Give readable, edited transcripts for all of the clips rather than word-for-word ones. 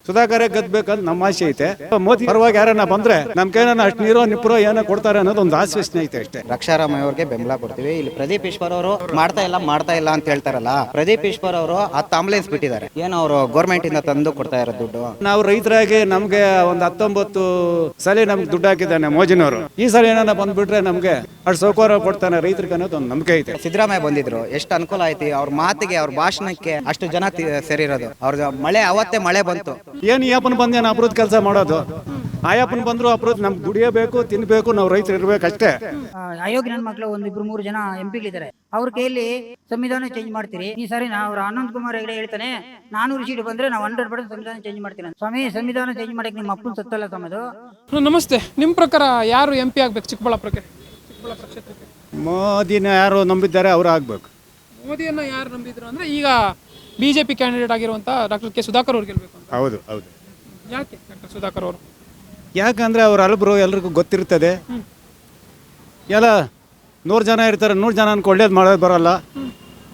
ಸುಧಾಕರ್ ಗೆದ್ಬೇಕಂತ ನಮ್ಮ ಆಸೆ ಐತೆ. ಮೋದಿ ಪರವಾಗಿ ಯಾರನ್ನ ಬಂದ್ರೆ ನಮ್ಗೇನ ಅಷ್ಟು ನೀರೋ ನಿಪ್ರೋ ಏನೋ ಕೊಡ್ತಾರೆ ಅನ್ನೋದು ಒಂದು ಆಶ್ವಾಸನೆ ಐತೆ ಅಷ್ಟೇ. ರಕ್ಷಾರಾಮಯ್ಯ ಅವ್ರಿಗೆ ಬೆಂಬಲ ಕೊಡ್ತೀವಿ. ಇಲ್ಲಿ ಪ್ರದೀಪ್ ಈಶ್ವರ್ ಅವರು ಮಾಡ್ತಾ ಇಲ್ಲ ಅಂತ ಹೇಳ್ತಾರಲ್ಲ, ಪ್ರದೀಪ್ ಈಶ್ವರ್ ಅವರು 10 ಆಂಬುಲೆನ್ಸ್ ಬಿಟ್ಟಿದ್ದಾರೆ. ಏನು ಅವರು ಗೌರ್ಮೆಂಟ್ ಇಂದ ತಂದು ಕೊಡ್ತಾ ಇರೋ ದುಡ್ಡು. ನಾವು ರೈತರಾಗಿ ನಮ್ಗೆ ಒಂದು 19 ಸಲ ನಮ್ಗೆ ದುಡ್ಡು ಹಾಕಿದ್ದಾನೆ ಮೋಜಿನವರು. ಈ ಸಲ ಏನಾರ ಬಂದ್ಬಿಟ್ರೆ ನಮ್ಗೆ ಅಷ್ಟು ಸೌಕರ್ಯ ಕೊಡ್ತಾನೆ ರೈತರಿಗೆ ಅನ್ನೋದು ಒಂದು ನಂಬಿಕೆ ಐತೆ. ಸಿದ್ದರಾಮಯ್ಯ ಬಂದಿದ್ರು, ಎಷ್ಟು ಅನುಕೂಲ ಐತಿ. ಅವ್ರ ಮಾತಿಗೆ, ಅವ್ರ ಭಾಷಣಕ್ಕೆ ಅಷ್ಟು ಜನ ಸೇರಿರೋದು. ಅವ್ರ ಮಳೆ ಅವತ್ತೇ ಮಳೆ ಬಂತು. ಏನು ಈ ಅಪ್ಪನ ಬಂದೇನು ಅಪ್ರೂದ್ ಕೆಲಸ ಮಾಡೋದು? ಆಯಪ್ಪನ ಬಂದ್ರು ಅಪ್ರೂದ್ ನಮ್ಗೆ ದುಡಿಯಬೇಕು, ತಿನ್ಬೇಕು, ನಾವು ರೈತರು ಇರ್ಬೇಕಷ್ಟೇ. ಅಯೋಗ್ಯ ನನ್ನ ಮಕ್ಕಳು 1-2-3 ಜನ ಎಂಪಿಗಳಿದ್ದಾರೆ. ಅವ್ರ ಕೈಯಲ್ಲಿ ಸಂವಿಧಾನ ಚೇಂಜ್ ಮಾಡ್ತೀರಿ. ಈ ಸಾರಿ ಅವ್ರ ಅನಂತ್ ಕುಮಾರ್ ಹೆಗಡೆ ಹೇಳ್ತಾನೆ 400 ಸೀಟ್ ಬಂದ್ರೆ ನಾವು 100% ಸಂವಿಧಾನ ಚೇಂಜ್ ಮಾಡ್ತೀವಿ. ಸ್ವಾಮಿ, ಸಂವಿಧಾನ ಚೇಂಜ್ ಮಾಡಕ್ಕೆ ನಿಮ್ಮ ಅಪ್ಪನ ಸತ್ತಲ್ಲ ತಮ್ಮದು. ನಮಸ್ತೆ. ನಿಮ್ಮ ಪ್ರಕಾರ ಯಾರು MP ಆಗ್ಬೇಕು ಚಿಕ್ಕಬಳ್ಳಾಪುರ ಕ್ಷೇತ್ರಕ್ಕೆ? ಮೋದಿನ ಯಾರು ನಂಬಿದ್ದಾರೆ ಅವ್ರು ಆಗ್ಬೇಕು. ಮೋದಿಯನ್ನ ಯಾರು ನಂಬಿದ್ರು ಅಂದ್ರೆ ಈಗ BJP ಕ್ಯಾಂಡಿಡೇಟ್ ಆಗಿರುವಂತ ಡಾಕ್ಟರ್ ಕೆ ಸುಧಾಕರ್ ಅವ್ರು ಗೆಲ್ಬೇಕು ಅಂತ. ಹೌದು ಹೌದು. ಯಾಕೆ ಡಾಕ್ಟರ್ ಸುಧಾಕರ್ ಅವರು? ಯಾಕಂದ್ರೆ ಅವ್ರ ಹಲಬ್ರು ಎಲ್ರಿಗೂ ಗೊತ್ತಿರ್ತದೆ. ಎಲ್ಲ 100 ಜನ ಇರ್ತಾರೆ, 100 ಜನಕ್ಕೆ ಒಳ್ಳೇದು ಮಾಡೋದು ಬರೋಲ್ಲ.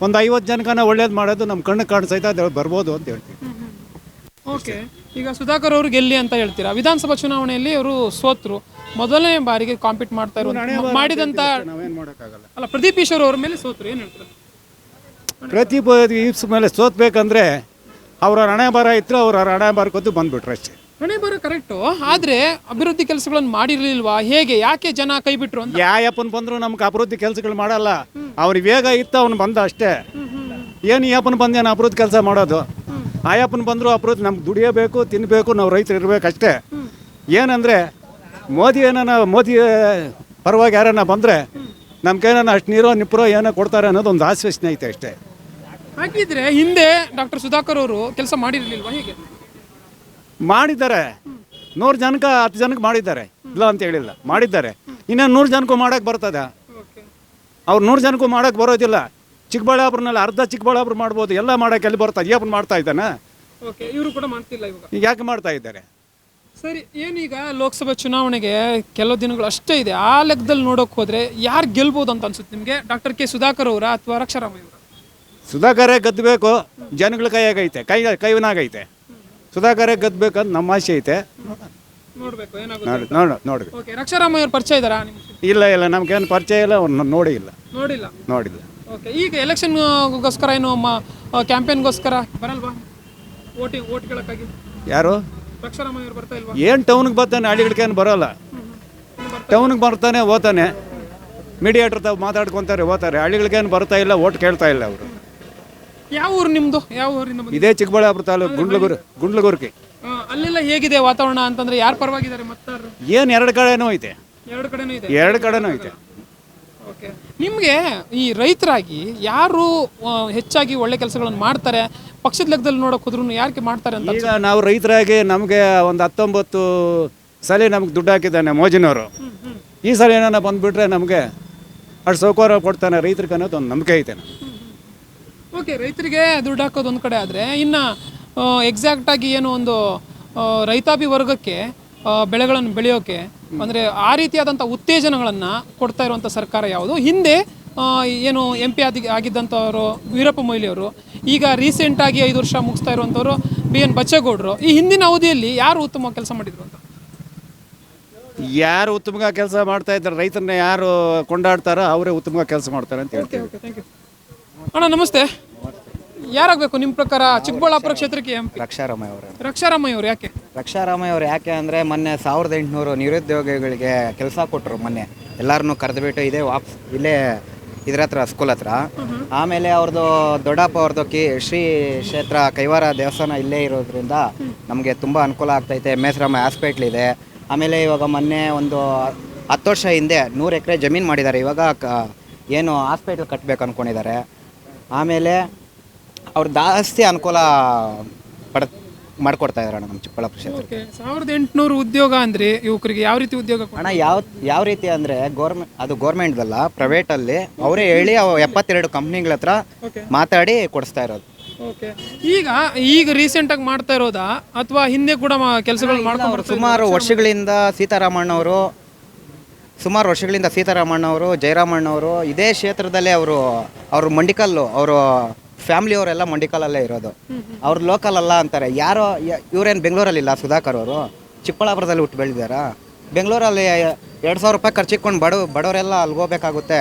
ಒಂದು 50 ಜನಕನ ಒಳ್ಳೇದು ಮಾಡೋದು ನಮ್ಮ ಕಣ್ಣು ಕಾಣಿಸೈತೆ, ಅದು ಬರ್ಬೋದು ಅಂತ ಹೇಳ್ತೀವಿ. ಓಕೆ, ಈಗ ಸುಧಾಕರ್ ಅವರು ಗೆಲ್ಲಿ ಅಂತ ಹೇಳ್ತೀರಾ. ವಿಧಾನಸಭಾ ಚುನಾವಣೆಯಲ್ಲಿ ಅವರು ಸೋತ್ರು, ಮೊದಲನೇ ಬಾರಿಗೆ ಕಾಂಪೀಟ್ ಮಾಡ್ತಾ ಇರೋ ಮಾಡಿದಂತ ನಾವೇನು ಮಾಡೋಕ್ಕಾಗಲ್ಲ. ಅಲ್ಲ, ಪ್ರದೀಪ್ ಈಶ್ವರ್ ಅವ್ರ ಮೇಲೆ ಸೋತ್ರು, ಏನು ಹೇಳ್ತಾರೆ? ಪ್ರದೀಪ್ ಮೇಲೆ ಸೋತ್ಬೇಕಂದ್ರೆ ಅವರ ಹಣೆ ಬರ ಇತ್ತು, ಅವ್ರ ಹಣೆ ಬರಕೊತ್ತು ಬಂದ್ಬಿಟ್ರು ಅಷ್ಟೇ. ಹಣೆ ಬರ ಕರೆಕ್ಟು, ಆದರೆ ಅಭಿವೃದ್ಧಿ ಕೆಲಸಗಳನ್ನು ಮಾಡಿರ್ಲಿಲ್ವಾ? ಹೇಗೆ, ಯಾಕೆ ಜನ ಕೈ ಬಿಟ್ರು ಅಂತ? ಯಾಯಪ್ಪನ್ ಬಂದ್ರು ನಮ್ಗೆ ಅಭಿವೃದ್ಧಿ ಕೆಲಸಗಳು ಮಾಡಲ್ಲ. ಅವ್ರಿಗೆ ವೇಗ ಇತ್ತು, ಅವ್ನು ಬಂದ ಅಷ್ಟೇ. ಏನು ಈ ಅಪ್ಪನ ಬಂದೇನು ಅಭಿವೃದ್ಧಿ ಕೆಲಸ ಮಾಡೋದು? ಆಯಪ್ಪನ ಬಂದ್ರು ಅಭಿವೃದ್ಧಿ ನಮ್ಗೆ ದುಡಿಯಬೇಕು, ತಿನ್ಬೇಕು, ನಾವು ರೈತರು ಇರ್ಬೇಕಷ್ಟೇ. ಏನಂದರೆ ಮೋದಿ ಪರವಾಗಿ ಯಾರನ್ನ ಬಂದರೆ ನಮ್ಗೇನ ಅಷ್ಟು ನೀರೋ ನಿಪ್ರೋ ಏನೋ ಕೊಡ್ತಾರೆ ಅನ್ನೋದು ಒಂದು ಆಶ್ವಾಸನೆ ಐತೆ ಅಷ್ಟೇ. ಹಾಗಿದ್ರೆ ಹಿಂದೆ ಡಾಕ್ಟರ್ ಸುಧಾಕರ್ ಅವರು ಕೆಲಸ ಮಾಡಿರ್ಲಿಲ್ವಾ? ಹೇಗೆ ಮಾಡಿದ್ದಾರೆ. 100 ಜನಕ್ಕೆ 10 ಜನಕ್ಕೆ ಮಾಡಿದ್ದಾರೆ, ಇಲ್ಲ ಅಂತ ಹೇಳಿಲ್ಲ, ಮಾಡಿದ್ದಾರೆ. ಇನ್ನೂ 100 ಜನಕ್ಕೂ ಮಾಡೋಕ್ಕೆ ಬರ್ತದೆ. ಅವ್ರು 100 ಜನಕ್ಕೂ ಮಾಡೋಕ್ಕೆ ಬರೋದಿಲ್ಲ. ಚಿಕ್ಕಬಳ್ಳಾಪುರನಲ್ಲಿ ಅರ್ಧ ಚಿಕ್ಕಬಳ್ಳಾಪುರ ಮಾಡ್ಬೋದು, ಎಲ್ಲ ಮಾಡೋಕ್ಕೆ ಎಲ್ಲಿ ಬರ್ತದೆ? ಯಾಪನ್ ಮಾಡ್ತಾ ಇದ್ದಾನೆ, ಇವರು ಕೂಡ ಮಾಡ್ತಿಲ್ಲ ಇವಾಗ. ಈಗ ಯಾಕೆ ಮಾಡ್ತಾ ಇದ್ದಾರೆ? ಸರಿ, ಏನೀಗ ಲೋಕಸಭಾ ಚುನಾವಣೆಗೆ ಕೆಲವು ದಿನಗಳು ಅಷ್ಟೇ ಇದೆ. ಆ ಲೆಕ್ಕದಲ್ಲಿ ನೋಡೋಕೆ ಹೋದ್ರೆ ಯಾರು ಗೆಲ್ಬೋದು ಅಂತ ಅನ್ಸುತ್ತೆ ನಿಮಗೆ? ಡಾಕ್ಟರ್ ಕೆ ಸುಧಾಕರ್ ಅವರ ಅಥವಾ ರಕ್ಷಾರಾಮಯ್ಯ ಅವರ? ಸುಧಾಕರೇ ಗೆದ್ದಬೇಕು. ಜನಗಳ ಕೈಯಾಗೈತೆ, ಕೈವನಾಗೈತೆ. ಸುಧಾಕರೇ ಗೆದ್ದಬೇಕಂತ ನಮ್ಮ ಆಸೆ ಐತೆ. ನೋಡ್ಬೇಕು ಏನಾಗುತ್ತೆ. ನೋಡ್ಬೇಕು. ಓಕೆ, ರಕ್ಷಾರಾಮಯ್ಯ ಅವ್ರ ಪರಿಚಯ ಇದ್ದಾರಾ ನಿಮ್ಗೆ? ಇಲ್ಲ, ನಮ್ಗೇನು ಪರಿಚಯ ಇಲ್ಲ, ಅವ್ರನ್ನ ನೋಡಿಲ್ಲ. ಓಕೆ, ಈಗ ಎಲೆಕ್ಷನ್ಗೋಸ್ಕರ ಏನು ಕ್ಯಾಂಪೇನ್ಗೋಸ್ಕರ ಬರಲ್ವಾ? ಓಟ್ ಕೇಳಕ್ಕಾಗಿ ಯಾರು? ರಕ್ಷಾರಾಮಯ್ಯ ಅವ್ರು ಬರ್ತಾ ಇಲ್ವಾ? ಏನು ಟೌನ್ಗೆ ಬರ್ತಾನೆ, ಹಳ್ಳಿಗಳಿಗೇನು ಬರೋಲ್ಲ. ಟೌನ್ಗೆ ಬರ್ತಾನೆ, ಓದ್ತಾನೆ, ಮೀಡಿಯೇಟರ್ ತಾವು ಮಾತಾಡ್ಕೊತಾರೆ, ಓದ್ತಾರೆ. ಹಳ್ಳಿಗಳಿಗೇನು ಬರ್ತಾ ಇಲ್ಲ, ಓಟ್ ಕೇಳ್ತಾ ಇಲ್ಲ ಅವರು. ಯಾವ ಊರು ನಿಮ್ಮದು? ಯಾವ ಊರಿಂದ? ಇದೇ ಚಿಕ್ಕಬಳ್ಳಾಪುರ ತಾಲೂಕು, ಗುಂಡ್ಲಗುರ್ಕಿ. ಅಲ್ಲೆಲ್ಲ ಹೇಗಿದೆ ವಾತಾವರಣ ಅಂತಂದ್ರೆ? ಯಾರು ಪರವಾಗಿದ್ದಾರೆ ಮತದಾರರು? ಏನು ಎರಡು ಕಡೆನೂ ಐತೆ. ಎರಡು ಕಡೆನೂ ಐತೆ. ಓಕೆ, ನಿಮಗೆ ಈ ರೈತರಾಗಿ ಯಾರು ಹೆಚ್ಚಾಗಿ ಒಳ್ಳೆ ಕೆಲಸಗಳನ್ನು ಮಾಡ್ತಾರೆ? ಪಕ್ಷದ ಲೆಕ್ಕದಲ್ಲಿ ನೋಡೋಕೆ ಹೋದ್ರೂ ಯಾರಿಗೆ ಮಾಡ್ತಾರೆ ಅಂತ? ಈಗ ನಾವು ರೈತರಾಗಿ ನಮಗೆ ಒಂದು 19 ಸಲ ನಮ್ಗೆ ದುಡ್ಡು ಹಾಕಿದ್ದಾನೆ ಮೋಜಿನವರು. ಈ ಸಲ ಏನಾರ ಬಂದುಬಿಟ್ರೆ ನಮಗೆ ಅಷ್ಟು ಸೌಕರ್ಯ ಕೊಡ್ತಾನೆ ರೈತರಿಗೆ ಅನ್ನೋದು ಒಂದು ನಂಬಿಕೆ ಐತೆ. ಓಕೆ, ರೈತರಿಗೆ ದುಡ್ಡು ಹಾಕೋದು ಒಂದು ಕಡೆ ಆದರೆ, ಇನ್ನು ಎಕ್ಸಾಕ್ಟಾಗಿ ಏನು ಒಂದು ರೈತಾಪಿ ವರ್ಗಕ್ಕೆ ಬೆಳೆಗಳನ್ನು ಬೆಳೆಯೋಕೆ ಅಂದರೆ ಆ ರೀತಿಯಾದಂಥ ಉತ್ತೇಜನಗಳನ್ನು ಕೊಡ್ತಾ ಇರುವಂಥ ಸರ್ಕಾರ ಯಾವುದು? ಹಿಂದೆ ಏನು MP ಆಗಿದ್ದಂಥವರು ವೀರಪ್ಪ ಮೊಯ್ಲಿ ಅವರು, ಈಗ ರೀಸೆಂಟಾಗಿ 5 ವರ್ಷ ಮುಗಿಸ್ತಾ ಇರುವಂಥವ್ರು BN ಬಚ್ಚೇಗೌಡರು. ಈ ಹಿಂದಿನ ಅವಧಿಯಲ್ಲಿ ಯಾರು ಉತ್ತಮ ಕೆಲಸ ಮಾಡಿದ್ರು ಅಂತ? ಯಾರು ಉತ್ತಮ ಕೆಲಸ ಮಾಡ್ತಾ ಇದ್ದಾರೆ, ರೈತರನ್ನ ಯಾರು ಕೊಂಡಾಡ್ತಾರೋ ಅವರೇ ಉತ್ತಮ ಕೆಲಸ ಮಾಡ್ತಾರೆ ಅಂತ ಹೇಳ್ತೀವಿ. ಥ್ಯಾಂಕ್ ಯು ಅಣ್ಣ. ನಮಸ್ತೆ. ಯಾರಾಗಬೇಕು ನಿಮ್ಮ ಪ್ರಕಾರ ಚಿಕ್ಕಬಳ್ಳಾಪುರ ಕ್ಷೇತ್ರಕ್ಕೆ MP? ರಕ್ಷಾರಾಮಯ್ಯ ಅವರು. ಯಾಕೆ ರಕ್ಷಾರಾಮಯ್ಯ ಅವರು? ಯಾಕೆ ಅಂದರೆ ಮೊನ್ನೆ 1800 ನಿರುದ್ಯೋಗಿಗಳಿಗೆ ಕೆಲಸ ಕೊಟ್ಟರು. ಮೊನ್ನೆ ಎಲ್ಲರನ್ನೂ ಕರೆದುಬಿಟ್ಟು ಇಲ್ಲೇ ಇದ್ರ ಹತ್ರ, ಸ್ಕೂಲ್ ಹತ್ರ. ಆಮೇಲೆ ಅವ್ರದ್ದು ದೊಡ್ಡಪ್ಪ ಅವ್ರದ್ದು ಶ್ರೀ ಕ್ಷೇತ್ರ ಕೈವಾರ ದೇವಸ್ಥಾನ ಇಲ್ಲೇ ಇರೋದ್ರಿಂದ ನಮಗೆ ತುಂಬ ಅನುಕೂಲ ಆಗ್ತೈತೆ. MS ರಾಮಯ್ಯ ಹಾಸ್ಪಿಟ್ಲ್ ಇದೆ. ಆಮೇಲೆ ಇವಾಗ ಮೊನ್ನೆ ಒಂದು 10 ವರ್ಷ ಹಿಂದೆ 100 ಎಕರೆ ಜಮೀನು ಮಾಡಿದ್ದಾರೆ. ಇವಾಗ ಏನು ಹಾಸ್ಪಿಟ್ಲ್ ಕಟ್ಟಬೇಕು ಅಂದ್ಕೊಂಡಿದ್ದಾರೆ. ಆಮೇಲೆ ಅವ್ರು ಜಾಸ್ತಿ ಅನುಕೂಲ ಮಾಡಿಕೊಡ್ತಾ ಇದ್ದಾರೆ ನಮ್ಮ ಚಿಕ್ಕಬಳ್ಳಾಪುರ ಕ್ಷೇತ್ರಕ್ಕೆ. 1800 ಉದ್ಯೋಗ ಅಂದರೆ ಯುವಕರಿಗೆ ಯಾವ ರೀತಿ ಉದ್ಯೋಗ ಅಣ್ಣ? ಯಾವ ರೀತಿ ಅಂದರೆ ಗೌರ್ಮೆಂಟ್ದಲ್ಲ, ಪ್ರೈವೇಟಲ್ಲಿ ಅವರೇ ಹೇಳಿ 72 ಕಂಪ್ನಿಗಳ ಹತ್ರ ಮಾತಾಡಿ ಕೊಡಿಸ್ತಾ ಇರೋದು. ಓಕೆ, ಈಗ ರೀಸೆಂಟಾಗಿ ಮಾಡ್ತಾ ಇರೋದಾ ಅಥವಾ ಹಿಂದೆ ಕೂಡ ಕೆಲಸಗಳು ಮಾಡ್ಕೊಂಡು? ಸುಮಾರು ವರ್ಷಗಳಿಂದ ಸೀತಾರಾಮಣ್ಣವರು, ಜಯರಾಮಣ್ಣವರು ಇದೇ ಕ್ಷೇತ್ರದಲ್ಲೇ ಅವರು ಮಂಡಿಕಲ್ಲು ಅವರು ಫ್ಯಾಮಿಲಿಯವರೆಲ್ಲ ಮಂಡಿಕಲ್ಲಲ್ಲೇ ಇರೋದು. ಅವ್ರು ಲೋಕಲ್ ಅಲ್ಲ ಅಂತಾರೆ. ಯಾರೋ ಇವ್ರೇನು ಬೆಂಗಳೂರಲ್ಲಿಲ್ಲ ಸುಧಾಕರ್ ಅವರು, ಚಿಕ್ಕಬಳ್ಳಾಪುರದಲ್ಲಿ ಹುಟ್ಟು ಬೆಳೆದಿದ್ದಾರಾ? ಬೆಂಗಳೂರಲ್ಲಿ 2,000 ರೂಪಾಯಿ ಖರ್ಚಿಕೊಂಡು ಬಡವರೆಲ್ಲ ಅಲ್ಲಿಗೆ ಹೋಗ್ಬೇಕಾಗುತ್ತೆ.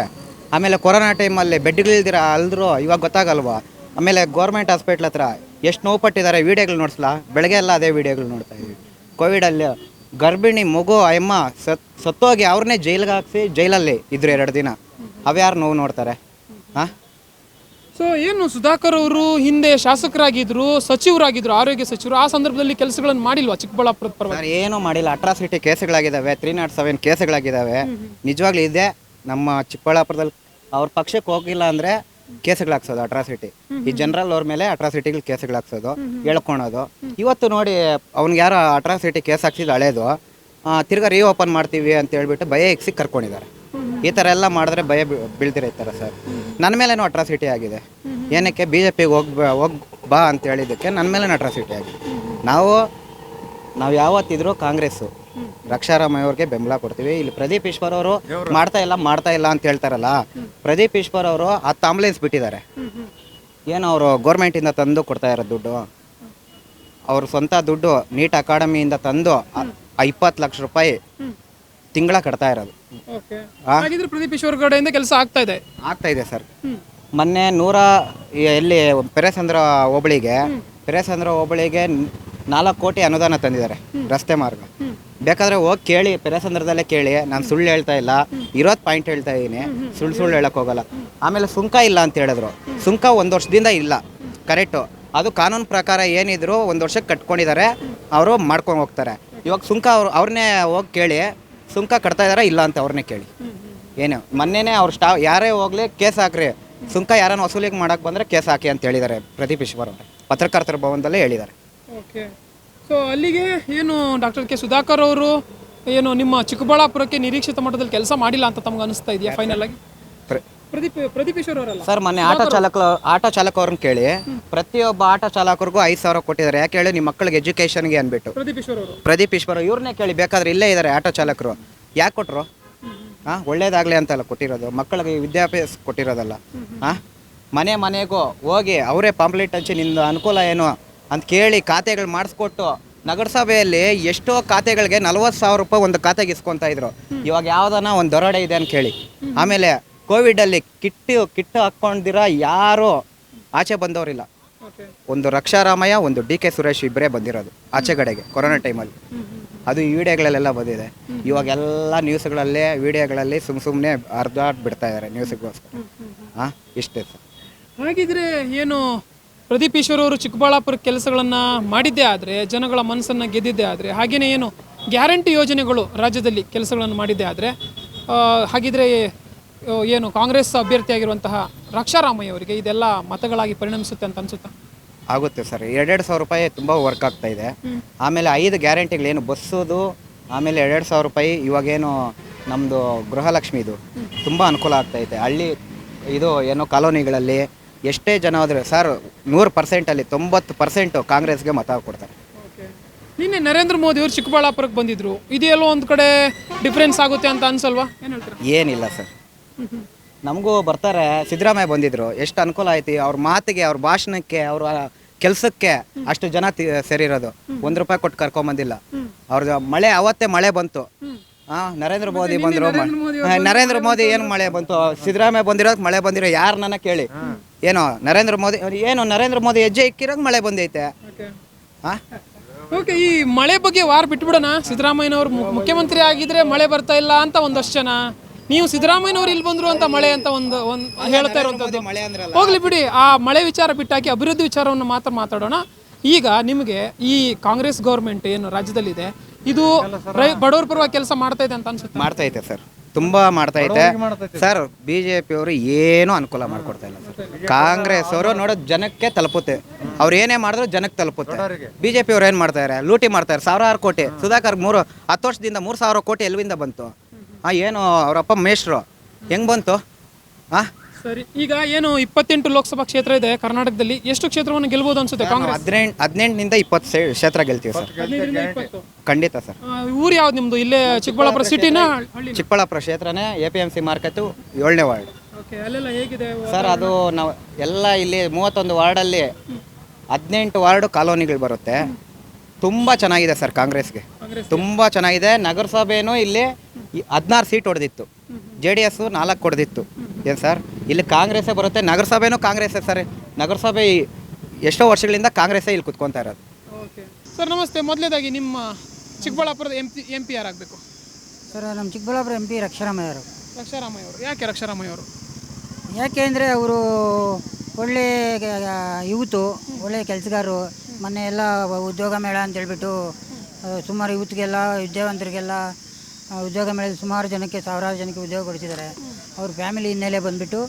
ಆಮೇಲೆ ಕೊರೋನಾ ಟೈಮಲ್ಲಿ ಬೆಡ್ಗಳಿಲ್ದಿರ ಅಲ್ದ್ರು ಇವಾಗ ಗೊತ್ತಾಗಲ್ವಾ? ಆಮೇಲೆ ಗೌರ್ಮೆಂಟ್ ಹಾಸ್ಪಿಟ್ಲ್ ಹತ್ರ ಎಷ್ಟು ನೋವು ಪಟ್ಟಿದ್ದಾರೆ, ವೀಡಿಯೋಗಳು ನೋಡಿಸ್ಲಾ? ಬೆಳಗ್ಗೆ ಎಲ್ಲ ಅದೇ ವೀಡಿಯೋಗಳು ನೋಡ್ತಾ ಇದ್ವಿ. ಕೋವಿಡಲ್ಲಿ ಗರ್ಭಿಣಿ ಮಗು ಅಮ್ಮ ಸತ್ತೋಗಿ ಅವ್ರನ್ನೇ ಜೈಲಿಗೆ ಹಾಕಿಸಿ ಜೈಲಲ್ಲಿ ಇದ್ರು 2 ದಿನ. ಅವ್ಯಾರು ನೋವು ನೋಡ್ತಾರೆ? ಹಾಂ. ಸೊ ಏನು ಸುಧಾಕರ್ ಅವರು ಹಿಂದೆ ಶಾಸಕರಾಗಿದ್ರು, ಸಚಿವರಾಗಿದ್ರು, ಆರೋಗ್ಯ ಸಚಿವರು. ಆ ಸಂದರ್ಭದಲ್ಲಿ ಕೆಲಸಗಳನ್ನು ಮಾಡಿಲ್ವಾ ಚಿಕ್ಕಬಳ್ಳಾಪುರದ ಪರವಾಗಿ? ಸರ್ ಏನೂ ಮಾಡಿಲ್ಲ. ಅಟ್ರಾಸಿಟಿ ಕೇಸುಗಳಾಗಿದ್ದಾವೆ, 307 ಕೇಸುಗಳಾಗಿದ್ದಾವೆ. ನಿಜವಾಗ್ಲೂ ಇದೆ ನಮ್ಮ ಚಿಕ್ಕಬಳ್ಳಾಪುರದಲ್ಲಿ. ಅವ್ರ ಪಕ್ಷಕ್ಕೆ ಹೋಗಿಲ್ಲ ಅಂದರೆ ಕೇಸುಗಳಾಗ್ಸೋದು ಅಟ್ರಾಸಿಟಿ. ಈ ಜನರಲ್ ಅವ್ರ ಮೇಲೆ ಅಟ್ರಾಸಿಟಿಗಳು ಕೇಸುಗಳಾಗ್ಸೋದು, ಹೇಳ್ಕೊಳೋದು. ಇವತ್ತು ನೋಡಿ ಅವ್ನಿಗೆ ಯಾರೋ ಅಟ್ರಾಸಿಟಿ ಕೇಸ್ ಹಾಕ್ಸಿದ್ದು ಹಳೇದು, ತಿರ್ಗಾ ರೀಓಪನ್ ಮಾಡ್ತೀವಿ ಅಂತ ಹೇಳ್ಬಿಟ್ಟು ಭಯ ಇಕ್ಸಿ ಕರ್ಕೊಂಡಿದ್ದಾರೆ. ಈ ಥರ ಎಲ್ಲ ಮಾಡಿದ್ರೆ ಭಯ ಬೀಳ್ತಿರ್ತಾರೆ ಸರ್. ನನ್ನ ಮೇಲೇನೂ ಅಟ್ರಾಸಿಟಿ ಆಗಿದೆ. ಏನಕ್ಕೆ BJPಗೆ ಹೋಗಿ ಬಾ ಅಂತ ಹೇಳಿದ್ದಕ್ಕೆ ನನ್ನ ಮೇಲೇನೂ ಅಟ್ರಾಸಿಟಿ ಆಗಿದೆ. ನಾವು ಯಾವತ್ತಿದ್ರೂ ಕಾಂಗ್ರೆಸ್ಸು, ರಕ್ಷಾರಾಮಯ್ಯ ಅವ್ರಿಗೆ ಬೆಂಬಲ ಕೊಡ್ತೀವಿ. ಇಲ್ಲಿ ಪ್ರದೀಪ್ ಈಶ್ವರ್ ಅವರು ಮಾಡ್ತಾ ಇಲ್ಲ ಅಂತ ಹೇಳ್ತಾರಲ್ಲ, ಪ್ರದೀಪ್ ಈಶ್ವರ್ ಅವರು 10 ಆಂಬುಲೆನ್ಸ್ ಬಿಟ್ಟಿದ್ದಾರೆ. ಏನು ಅವರು ಗೌರ್ಮೆಂಟಿಂದ ತಂದು ಕೊಡ್ತಾ ಇರೋ ದುಡ್ಡು, ಅವ್ರ ಸ್ವಂತ ದುಡ್ಡು ನೀಟ್ ಅಕಾಡೆಮಿಯಿಂದ ತಂದು 20 ಲಕ್ಷ ರೂಪಾಯಿ ತಿಂಗಳ ಕಟ್ತಾ ಇರೋದು. ಹಾಗಿದ್ರೆ ಪ್ರದೀಪ್ ಈಶ್ವರ್ ಕಡೆಯಿಂದ ಕೆಲಸ ಆಗ್ತಾ ಇದೆ ಸರ್. ಮೊನ್ನೆ ಎಲ್ಲಿ ಪೆರೇಸಂದ್ರ ಹೋಬಳಿಗೆ 4 ಕೋಟಿ ಅನುದಾನ ತಂದಿದ್ದಾರೆ ರಸ್ತೆ ಮಾರ್ಗ. ಬೇಕಾದ್ರೆ ಹೋಗಿ ಕೇಳಿ, ಪೆರೇಸಂದ್ರದಲ್ಲೇ ಕೇಳಿ. ನಾನು ಸುಳ್ಳು ಹೇಳ್ತಾ ಇಲ್ಲ, ಇರೋದು ಪಾಯಿಂಟ್ ಹೇಳ್ತಾ ಇದ್ದೀನಿ, ಸುಳ್ಳು ಹೇಳಕ್ ಹೋಗಲ್ಲ. ಆಮೇಲೆ ಸುಂಕ ಇಲ್ಲ ಅಂತ ಹೇಳಿದ್ರು. ಸುಂಕ 1 ವರ್ಷದಿಂದ ಇಲ್ಲ, ಕರೆಕ್ಟು. ಅದು ಕಾನೂನು ಪ್ರಕಾರ ಏನಿದ್ರು 1 ವರ್ಷಕ್ಕೆ ಕಟ್ಕೊಂಡಿದ್ದಾರೆ, ಅವರು ಮಾಡ್ಕೊಂಡು ಹೋಗ್ತಾರೆ. ಇವಾಗ ಸುಂಕ ಅವ್ರನ್ನೇ ಹೋಗಿ ಕೇಳಿ, ಸುಂಕ ಕಟ್ತಾ ಇದಾರ ಇಲ್ಲ ಅಂತ ಅವ್ರನ್ನೇ ಕೇಳಿ. ಏನು ಮೊನ್ನೆನೇ ಅವ್ರ ಯಾರೇ ಹೋಗ್ಲಿ ಕೇಸ್ ಹಾಕ್ರಿ, ಸುಂಕ ಯಾರನ್ನ ವಸೂಲಿಗೆ ಮಾಡಕ್ಕೆ ಬಂದರೆ ಕೇಸ್ ಹಾಕಿ ಅಂತ ಹೇಳಿದ್ದಾರೆ ಪ್ರದೀಪ್ ಈಶ್ವರ್ ಅವರು, ಪತ್ರಕರ್ತರ ಭವನದಲ್ಲೇ ಹೇಳಿದ್ದಾರೆ. ಓಕೆ. ಸೊ ಅಲ್ಲಿಗೆ ಏನು ಡಾಕ್ಟರ್ ಕೆ ಸುಧಾಕರ್ ಅವರು ಏನು ನಿಮ್ಮ ಚಿಕ್ಕಬಳ್ಳಾಪುರಕ್ಕೆ ನಿರೀಕ್ಷಿತ ಮಟ್ಟದಲ್ಲಿ ಕೆಲಸ ಮಾಡಿಲ್ಲ ಅಂತ ತಮ್ಗೆ ಅನಿಸ್ತಾ ಇದೆಯಾ ಫೈನಲ್ ಆಗಿ? ಪ್ರದೀಪ್ ಈಶ್ವರ್ ಅವರಲ್ಲ ಸರ್, ಮೊನ್ನೆ ಆಟೋ ಚಾಲಕರನ್ನ ಕೇಳಿ, ಪ್ರತಿಯೊಬ್ಬ ಆಟೋ ಚಾಲಕರಿಗೂ 5,000 ಕೊಟ್ಟಿದ್ದಾರೆ. ಯಾಕೆ ಹೇಳಿ? ನಿಮ್ಮ ಮಕ್ಕಳಿಗೆ ಎಜುಕೇಷನ್ಗೆ ಅಂದ್ಬಿಟ್ಟು. ಪ್ರದೀಪ್ ಈಶ್ವರ್ ಇವ್ರನ್ನೇ ಕೇಳಿ, ಬೇಕಾದ್ರೆ ಇಲ್ಲೇ ಇದ್ದಾರೆ ಆಟೋ ಚಾಲಕರು. ಯಾಕೆ ಕೊಟ್ಟರು? ಒಳ್ಳೇದಾಗಲಿ ಅಂತಲ್ಲ ಕೊಟ್ಟಿರೋದು, ಮಕ್ಕಳಿಗೆ ವಿದ್ಯಾಭ್ಯಾಸ ಕೊಟ್ಟಿರೋದಲ್ಲ. ಮನೆಗೂ ಹೋಗಿ ಅವರೇ ಪಾಂಪ್ಲೆಟ್ ಹಂಚಿ ನಿಂದು ಅನುಕೂಲ ಏನು ಅಂತ ಕೇಳಿ ಖಾತೆಗಳು ಮಾಡಿಸ್ಕೊಟ್ಟು, ನಗರಸಭೆಯಲ್ಲಿ ಎಷ್ಟೋ ಖಾತೆಗಳಿಗೆ 40,000 ರೂಪಾಯಿ ಒಂದು ಖಾತೆಗೆ ಇಸ್ಕೊತಾ ಇದ್ರು. ಇವಾಗ ಯಾವ್ದಾನ ಒಂದು ದರೋಡೆ ಇದೆ ಅಂತ ಕೇಳಿ. ಆಮೇಲೆ ಕೋವಿಡಲ್ಲಿ ಕಿಟ್ಟು ಹಾಕ್ಕೊಂಡಿರ ಯಾರು ಆಚೆ ಬಂದವರಿಲ್ಲ. ಒಂದು ರಕ್ಷಾರಾಮಯ್ಯ, ಒಂದು DK ಸುರೇಶ್ ಇಬ್ಬರೇ ಬಂದಿರೋದು ಆಚೆಗಡೆಗೆ ಕೊರೋನಾ ಟೈಮಲ್ಲಿ. ಅದು ಈ ವಿಡಿಯೋಗಳಲ್ಲೆಲ್ಲ ಬಂದಿದೆ. ಇವಾಗೆಲ್ಲ ನ್ಯೂಸ್ಗಳಲ್ಲಿ ವಿಡಿಯೋಗಳಲ್ಲಿ ಸುಮ್ಮನೆ ಬಿಡ್ತಾ ಇದ್ದಾರೆ ನ್ಯೂಸ್ಗೋಸ್ಕರ. ಇಷ್ಟೇ ಸರ್. ಹಾಗಿದ್ರೆ ಏನು ಪ್ರದೀಪ್ ಈಶ್ವರ್ ಅವರು ಚಿಕ್ಕಬಳ್ಳಾಪುರ ಕೆಲಸಗಳನ್ನು ಮಾಡಿದ್ದೇ ಆದರೆ, ಜನಗಳ ಮನಸ್ಸನ್ನು ಗೆದ್ದಿದ್ದೇ ಆದರೆ, ಹಾಗೆಯೇ ಏನು ಗ್ಯಾರಂಟಿ ಯೋಜನೆಗಳು ರಾಜ್ಯದಲ್ಲಿ ಕೆಲಸಗಳನ್ನು ಮಾಡಿದ್ದೇ ಆದರೆ, ಹಾಗಿದ್ರೆ ಏನು ಕಾಂಗ್ರೆಸ್ ಅಭ್ಯರ್ಥಿಯಾಗಿರುವಂತಹ ರಕ್ಷಾರಾಮಯ್ಯ ಅವರಿಗೆ ಇದೆಲ್ಲ ಮತಗಳಾಗಿ ಪರಿಣಮಿಸುತ್ತೆ ಅಂತ ಅನ್ಸುತ್ತಾ? ಆಗುತ್ತೆ ಸರ್. 2,000 ರೂಪಾಯಿ ತುಂಬ ವರ್ಕ್ ಆಗ್ತಾ ಇದೆ. ಆಮೇಲೆ 5 ಗ್ಯಾರಂಟಿಗಳೇನು ಬಸ್ಸೋದು, ಆಮೇಲೆ 2,000 ರೂಪಾಯಿ ಇವಾಗೇನು ನಮ್ಮದು ಗೃಹಲಕ್ಷ್ಮಿದು ತುಂಬ ಅನುಕೂಲ ಆಗ್ತೈತೆ. ಹಳ್ಳಿ ಇದು ಏನೋ ಕಾಲೋನಿಗಳಲ್ಲಿ ಎಷ್ಟೇ ಜನ ಹೋದರೆ ಸರ್ 100%ಅಲ್ಲಿ 90% ಕಾಂಗ್ರೆಸ್ಗೆ ಮತ ಕೊಡ್ತಾರೆ. ನಿನ್ನೆ ನರೇಂದ್ರ ಮೋದಿ ಅವರು ಚಿಕ್ಕಬಳ್ಳಾಪುರಕ್ಕೆ ಬಂದಿದ್ರು. ಇದೆಲ್ಲೋ ಒಂದು ಕಡೆ ಡಿಫ್ರೆನ್ಸ್ ಆಗುತ್ತೆ ಅಂತ ಅನ್ಸಲ್ವಾ? ಏನಿಲ್ಲ ಸರ್, ನಮಗೂ ಬರ್ತಾರೆ. ಸಿದ್ದರಾಮಯ್ಯ ಬಂದಿದ್ರು, ಎಷ್ಟು ಅನುಕೂಲ ಆಯ್ತು. ಅವ್ರ ಮಾತಿಗೆ, ಅವ್ರ ಭಾಷಣಕ್ಕೆ, ಅವ್ರ ಕೆಲಸಕ್ಕೆ ಅಷ್ಟು ಜನ ಸೇರಿರೋದು. 1 ರೂಪಾಯಿ ಕೊಟ್ಟು ಕರ್ಕೊಂಬಂದಿಲ್ಲ. ಅವ್ರದ್ದು ಮಳೆ ಅವತ್ತೇ ಮಳೆ ಬಂತು. ನರೇಂದ್ರ ಮೋದಿ ಬಂದರು. ನರೇಂದ್ರ ಮೋದಿ ಏನು ಮಳೆ ಬಂತು? ಸಿದ್ದರಾಮಯ್ಯ ಬಂದಿರೋದು ಮಳೆ ಬಂದಿರೋ ಯಾರು ನನ್ನ ಕೇಳಿ. ನರೇಂದ್ರ ಮೋದಿ ಹೆಜ್ಜೆ ಇಕ್ಕಿರೋದು ಮಳೆ ಬಂದೈತೆ. ಓಕೆ, ಈ ಮಳೆ ಬಗ್ಗೆ ವಾರ ಬಿಟ್ಬಿಡೋಣ. ಸಿದ್ದರಾಮಯ್ಯನವರು ಮುಖ್ಯಮಂತ್ರಿ ಆಗಿದ್ರೆ ಮಳೆ ಬರ್ತಾ ಇಲ್ಲ ಅಂತ ಒಂದಷ್ಟು ಜನ, ನೀವು ಸಿದ್ದರಾಮಯ್ಯನವರು ಇಲ್ಲಿ ಬಂದ್ರು ಅಂತ ಮಳೆ ಅಂತ ಒಂದು ಹೇಳ್ತಾ ಇರುವಂಥದ್ದು. ಹೋಗ್ಲಿ ಬಿಡಿ, ಆ ಮಳೆ ವಿಚಾರ ಬಿಟ್ಟಾಕಿ ಅಭಿವೃದ್ಧಿ ವಿಚಾರವನ್ನು ಮಾತಾಡೋಣ. ಈಗ ನಿಮಗೆ ಈ ಕಾಂಗ್ರೆಸ್ ಗೌರ್ಮೆಂಟ್ ಏನು ರಾಜ್ಯದಲ್ಲಿದೆ, ಇದು ಬಡವರ ಪರವಾಗಿ ಕೆಲಸ ಮಾಡ್ತಾ ಇದೆ ಅಂತ ಅನ್ಸುತ್ತೆ? ಮಾಡ್ತಾ ಐತೆ ಸರ್, ತುಂಬ ಮಾಡ್ತಾ ಐತೆ ಸರ್. BJP ಅವರು ಏನೂ ಅನುಕೂಲ ಮಾಡ್ಕೊಡ್ತಾ ಇಲ್ಲ ಸರ್. ಕಾಂಗ್ರೆಸ್ ಅವರು ನೋಡೋದು ಜನಕ್ಕೆ ತಲುಪುತ್ತೆ. ಅವ್ರು ಏನೇ ಮಾಡಿದ್ರು ಜನಕ್ಕೆ ತಲುಪುತ್ತೆ. BJP ಅವ್ರು ಏನು ಮಾಡ್ತಾರೆ? ಲೂಟಿ ಮಾಡ್ತಾರೆ. 1,000 ಕೋಟಿ. ಸುಧಾಕರ್ 10 ವರ್ಷದಿಂದ 3,000 ಕೋಟಿ ಎಲ್ಲಿಂದ ಬಂತು? ಏನು ಅವರಪ್ಪ ಮೇಷ್ಟ್ರು ಹೆಂಗೆ ಬಂತು? ಸರಿ, ಈಗ ಏನು 28 ಲೋಕಸಭಾ ಕ್ಷೇತ್ರ ಇದೆ ಕರ್ನಾಟಕದಲ್ಲಿ, ಎಷ್ಟು ಕ್ಷೇತ್ರವನ್ನು ಗೆಲ್ಬಹುದು ಅನ್ಸುತ್ತೆ ಕಾಂಗ್ರೆಸ್? 18 20 ಕ್ಷೇತ್ರ ಗೆಲ್ತೀವಿ ಸರ್, ಖಂಡಿತ ಸರ್. ಊರು ಯಾವ್ದು ನಿಮ್ದು? ಇಲ್ಲೇ ಚಿಕ್ಕಬಳ್ಳಾಪುರ ಸಿಟಿನ? ಚಿಕ್ಕಬಳ್ಳಾಪುರ ಕ್ಷೇತ್ರನೇ, APMC ಮಾರ್ಕೆಟು 7ನೇ ವಾರ್ಡ್. ಓಕೆ, ಅಲ್ಲೆಲ್ಲ ಹೇಗಿದೆ? ಸರ್ ಅದು ನಾವು ಎಲ್ಲ ಇಲ್ಲಿ 31 ವಾರ್ಡಲ್ಲಿ 18 ವಾರ್ಡು ಕಾಲೋನಿಗಳು ಬರುತ್ತೆ. ತುಂಬ ಚೆನ್ನಾಗಿದೆ ಸರ್ ಕಾಂಗ್ರೆಸ್ಗೆ, ತುಂಬ ಚೆನ್ನಾಗಿದೆ. ನಗರಸಭೆನೂ ಇಲ್ಲಿ 16 ಸೀಟ್ ಹೊಡೆದಿತ್ತು, JDS 4 ಹೊಡೆದಿತ್ತು. ಏನು ಸರ್, ಇಲ್ಲಿ ಕಾಂಗ್ರೆಸ್ಸೇ ಬರುತ್ತೆ. ನಗರಸಭೆನೂ ಕಾಂಗ್ರೆಸ್ಸೇ ಸರ್. ನಗರಸಭೆ ಎಷ್ಟೋ ವರ್ಷಗಳಿಂದ ಕಾಂಗ್ರೆಸ್ಸೇ ಇಲ್ಲಿ ಕುತ್ಕೊತಾ ಇರೋದು. ಓಕೆ ಸರ್, ನಮಸ್ತೆ. ಮೊದಲೇದಾಗಿ ನಿಮ್ಮ ಚಿಕ್ಕಬಳ್ಳಾಪುರದ ಎಂ ಪಿ ಯಾರಾಗಬೇಕು? ಸರ್ ನಮ್ಮ ಚಿಕ್ಕಬಳ್ಳಾಪುರ MP ರಕ್ಷಾರಾಮಯ್ಯ ಅವರು. ರಕ್ಷಾರಾಮಯ್ಯ ಅವರು. ಯಾಕೆ ರಕ್ಷಾರಾಮಯ್ಯ ಅವರು? ಯಾಕೆ ಅಂದರೆ ಅವರು ಒಳ್ಳೆ ಯೂತು, ಒಳ್ಳೆ ಕೆಲಸಗಾರರು. ಮೊನ್ನೆ ಎಲ್ಲ ಉದ್ಯೋಗ ಮೇಳ ಅಂತ ಹೇಳ್ಬಿಟ್ಟು ಸುಮಾರು ಯೂತ್ಗೆಲ್ಲ, ವಿದ್ಯಾವಂತರಿಗೆಲ್ಲ ಉದ್ಯೋಗ ಮೇಳದಲ್ಲಿ ಸುಮಾರು ಜನಕ್ಕೆ, ಸಾವಿರಾರು ಜನಕ್ಕೆ ಉದ್ಯೋಗ ಕೊಡಿಸಿದ್ದಾರೆ. ಅವ್ರ ಫ್ಯಾಮಿಲಿ ಹಿನ್ನೆಲೆ ಬಂದುಬಿಟ್ಟು